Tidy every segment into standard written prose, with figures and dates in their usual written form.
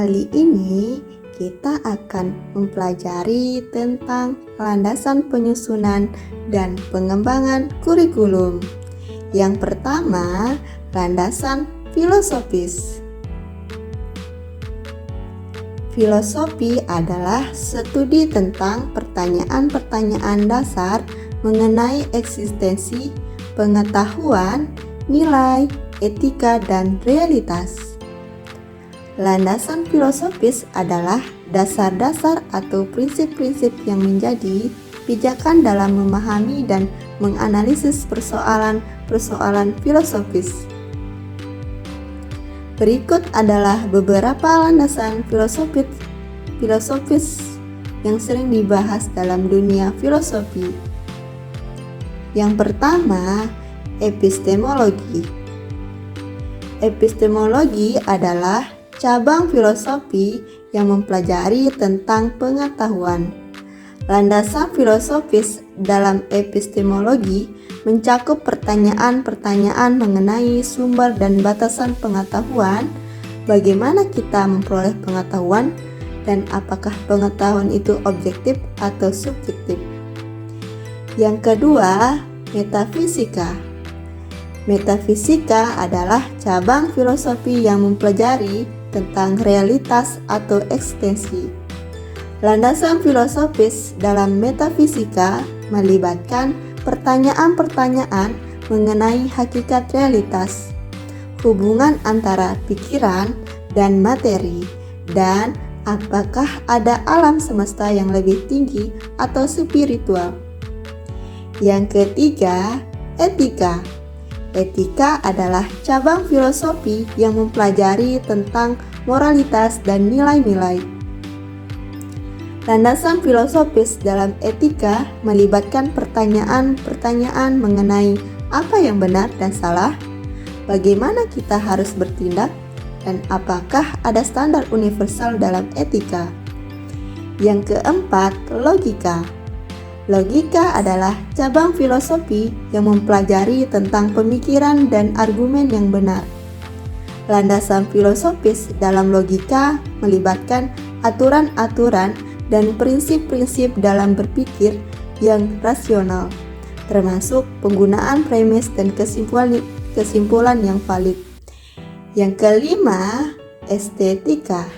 Kali ini kita akan mempelajari tentang landasan penyusunan dan pengembangan kurikulum. Yang pertama, landasan filosofis. Filosofi adalah studi tentang pertanyaan-pertanyaan dasar mengenai eksistensi, pengetahuan, nilai, etika, dan realitas. Landasan filosofis adalah dasar-dasar atau prinsip-prinsip yang menjadi pijakan dalam memahami dan menganalisis persoalan-persoalan filosofis. Berikut adalah beberapa landasan filosofis yang sering dibahas dalam dunia filosofi. Yang pertama, epistemologi. Epistemologi adalah cabang filosofi yang mempelajari tentang pengetahuan. Landasan filosofis dalam epistemologi mencakup pertanyaan-pertanyaan mengenai sumber dan batasan pengetahuan, bagaimana kita memperoleh pengetahuan, dan apakah pengetahuan itu objektif atau subjektif. Yang kedua, metafisika. Metafisika adalah cabang filosofi yang mempelajari tentang realitas atau eksistensi. Landasan filosofis dalam metafisika melibatkan pertanyaan-pertanyaan mengenai hakikat realitas, hubungan antara pikiran dan materi, dan apakah ada alam semesta yang lebih tinggi atau spiritual. Yang ketiga, etika. Etika adalah cabang filosofi yang mempelajari tentang moralitas dan nilai-nilai. Landasan filosofis dalam etika melibatkan pertanyaan-pertanyaan mengenai apa yang benar dan salah, bagaimana kita harus bertindak, dan apakah ada standar universal dalam etika. Yang keempat, logika. Logika adalah cabang filosofi yang mempelajari tentang pemikiran dan argumen yang benar. Landasan filosofis dalam logika melibatkan aturan-aturan dan prinsip-prinsip dalam berpikir yang rasional, termasuk penggunaan premis dan kesimpulan yang valid. Yang kelima, estetika.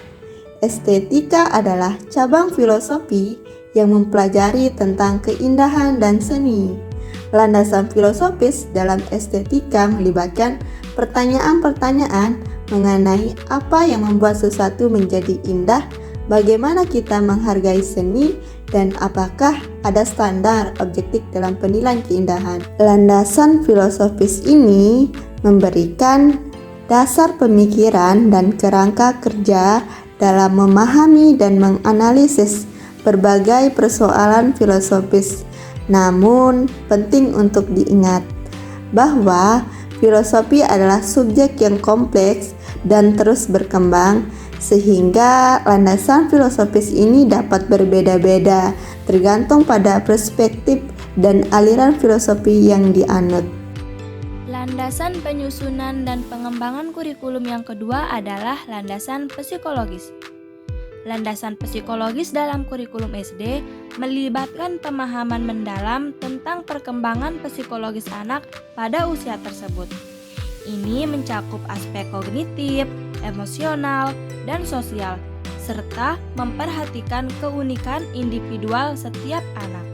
Estetika adalah cabang filosofi yang mempelajari tentang keindahan dan seni. Landasan filosofis dalam estetika melibatkan pertanyaan-pertanyaan mengenai apa yang membuat sesuatu menjadi indah, bagaimana kita menghargai seni, dan apakah ada standar objektif dalam penilaian keindahan. Landasan filosofis ini memberikan dasar pemikiran dan kerangka kerja dalam memahami dan menganalisis berbagai persoalan filosofis. Namun, penting untuk diingat bahwa filosofi adalah subjek yang kompleks dan terus berkembang, sehingga landasan filosofis ini dapat berbeda-beda tergantung pada perspektif dan aliran filosofi yang dianut. Landasan penyusunan dan pengembangan kurikulum yang kedua adalah landasan psikologis. Landasan psikologis dalam kurikulum SD melibatkan pemahaman mendalam tentang perkembangan psikologis anak pada usia tersebut. Ini mencakup aspek kognitif, emosional, dan sosial, serta memperhatikan keunikan individual setiap anak.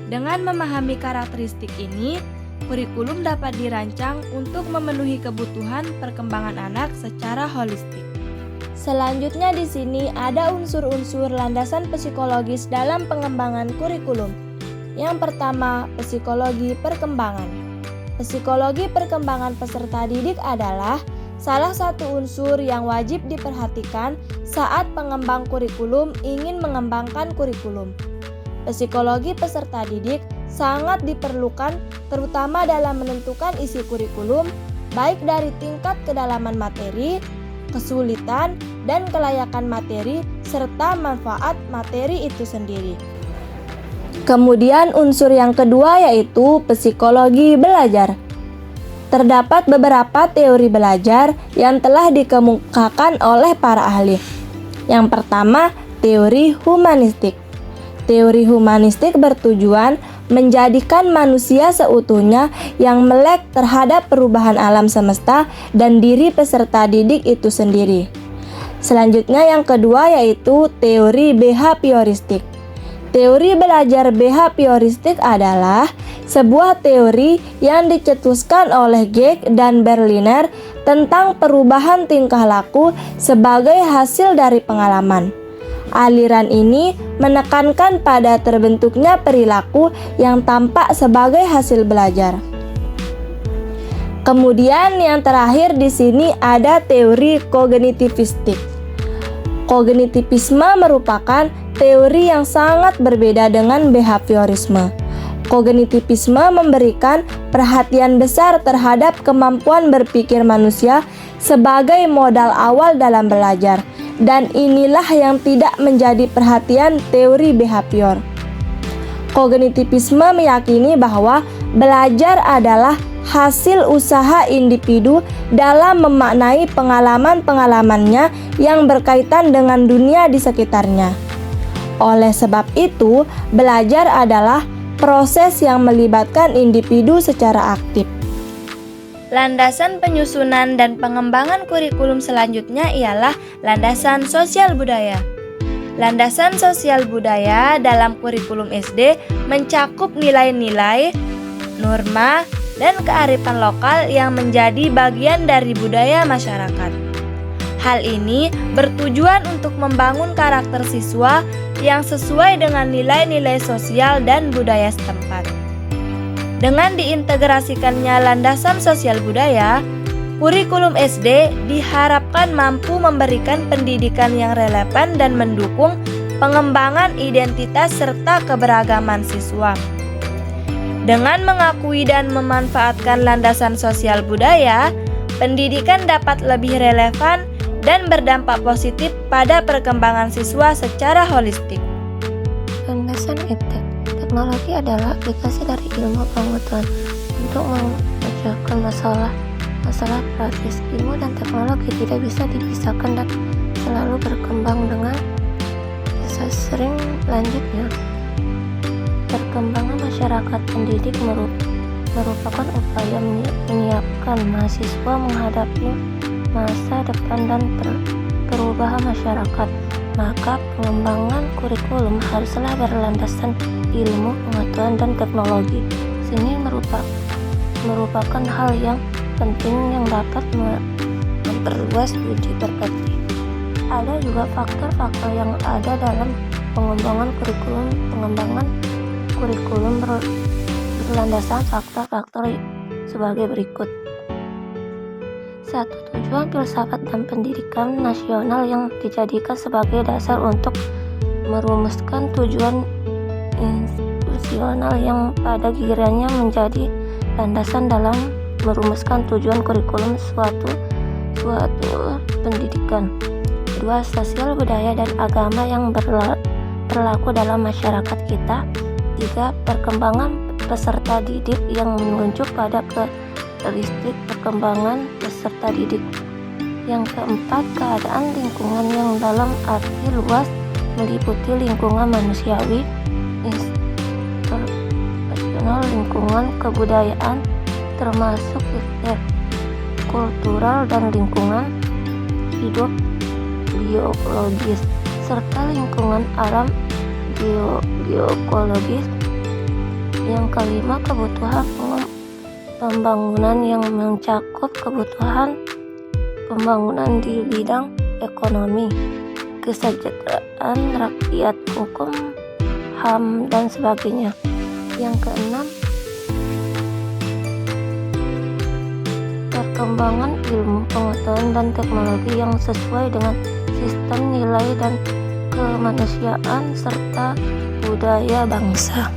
Dengan memahami karakteristik ini, kurikulum dapat dirancang untuk memenuhi kebutuhan perkembangan anak secara holistik. Selanjutnya di sini ada unsur-unsur landasan psikologis dalam pengembangan kurikulum. Yang pertama, psikologi perkembangan. Psikologi perkembangan peserta didik adalah salah satu unsur yang wajib diperhatikan saat pengembang kurikulum ingin mengembangkan kurikulum. Psikologi peserta didik sangat diperlukan terutama dalam menentukan isi kurikulum, baik dari tingkat kedalaman materi, kesulitan, dan kelayakan materi, serta manfaat materi itu sendiri. Kemudian unsur yang kedua yaitu psikologi belajar. terdapat beberapa teori belajar yang telah dikemukakan oleh para ahli. Yang pertama, teori humanistik. Teori humanistik bertujuan menjadikan manusia seutuhnya yang melek terhadap perubahan alam semesta dan diri peserta didik itu sendiri. Selanjutnya yang kedua yaitu teori behavioristik. Teori belajar behavioristik adalah sebuah teori yang dicetuskan oleh Geek dan Berliner tentang perubahan tingkah laku sebagai hasil dari pengalaman. Aliran ini menekankan pada terbentuknya perilaku yang tampak sebagai hasil belajar. Kemudian yang terakhir di sini ada teori kognitivistik. Kognitivisme merupakan teori yang sangat berbeda dengan behaviorisme. Kognitivisme memberikan perhatian besar terhadap kemampuan berpikir manusia sebagai modal awal dalam belajar, dan inilah yang tidak menjadi perhatian teori behavior. Kognitivisme meyakini bahwa belajar adalah hasil usaha individu dalam memaknai pengalaman-pengalamannya yang berkaitan dengan dunia di sekitarnya. Oleh sebab itu, belajar adalah proses yang melibatkan individu secara aktif. Landasan penyusunan dan pengembangan kurikulum selanjutnya ialah landasan sosial budaya. Landasan sosial budaya dalam kurikulum SD mencakup nilai-nilai, norma, dan kearifan lokal yang menjadi bagian dari budaya masyarakat. Hal ini bertujuan untuk membangun karakter siswa yang sesuai dengan nilai-nilai sosial dan budaya setempat. Dengan diintegrasikannya landasan sosial budaya, kurikulum SD diharapkan mampu memberikan pendidikan yang relevan dan mendukung pengembangan identitas serta keberagaman siswa. Dengan mengakui dan memanfaatkan landasan sosial budaya, pendidikan dapat lebih relevan dan berdampak positif pada perkembangan siswa secara holistik. Landasan iptek. Teknologi adalah aplikasi dari ilmu pengetahuan untuk memecahkan masalah praktis. Ilmu dan teknologi tidak bisa dipisahkan dan selalu berkembang dengan seiring lanjutnya. Perkembangan masyarakat pendidik merupakan upaya menyiapkan mahasiswa menghadapi masa depan dan perubahan masyarakat. Maka pengembangan kurikulum haruslah berlandaskan ilmu, pengetahuan, dan teknologi. Ini merupakan hal yang penting yang dapat memperluas uji perspektif. Ada juga faktor-faktor yang ada dalam pengembangan kurikulum. Pengembangan kurikulum berlandaskan faktor-faktor sebagai berikut. 1. Tujuan filsafat dan pendidikan nasional yang dijadikan sebagai dasar untuk merumuskan tujuan institusional yang pada gilirannya menjadi landasan dalam merumuskan tujuan kurikulum suatu pendidikan. 2. Sosial budaya dan agama yang berlaku dalam masyarakat kita. 3. Perkembangan peserta didik yang menunjuk pada karakteristik perkembangan peserta didik. Yang keempat, keadaan lingkungan yang dalam arti luas meliputi lingkungan manusiawi, institusional, lingkungan kebudayaan, termasuk kultural dan lingkungan hidup biologis, serta lingkungan alam geoekologis. Yang kelima, kebutuhan pembangunan yang mencakup kebutuhan pembangunan di bidang ekonomi, kesejahteraan rakyat, hukum, HAM, dan sebagainya. Yang keenam, perkembangan ilmu, pengetahuan, dan teknologi yang sesuai dengan sistem nilai dan kemanusiaan serta budaya bangsa.